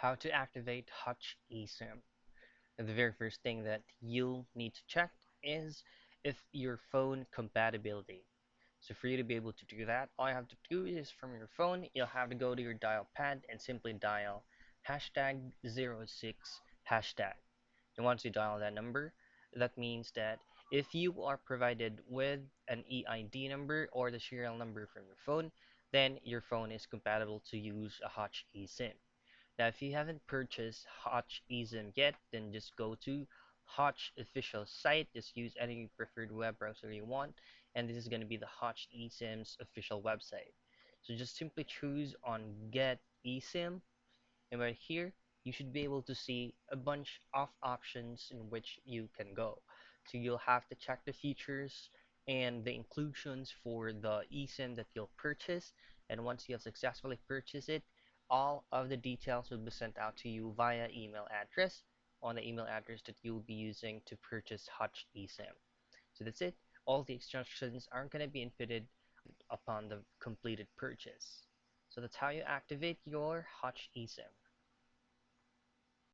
How to activate Hutch Esim. The very first thing that you'll need to check is if your phone compatibility. So for you to be able to do that, all you have to do is from your phone, you'll have to go to your dial pad and simply dial #06 hashtag. And once you dial that number, that means that if you are provided with an EID number or the serial number from your phone, then your phone is compatible to use a Hutch eSIM. Now, if you haven't purchased Hutch eSIM yet, then just go to Hutch official site. Just use any preferred web browser you want, and this is going to be the Hutch eSIM's official website. So just simply choose on Get eSIM, and right here, you should be able to see a bunch of options in which you can go. So you'll have to check the features and the inclusions for the eSIM that you'll purchase. And once you have successfully purchased it, all of the details will be sent out to you via email address on the email address that you'll be using to purchase Hutch eSIM. So that's it. All the instructions are going to be inputted upon the completed purchase. So that's how you activate your Hutch eSIM.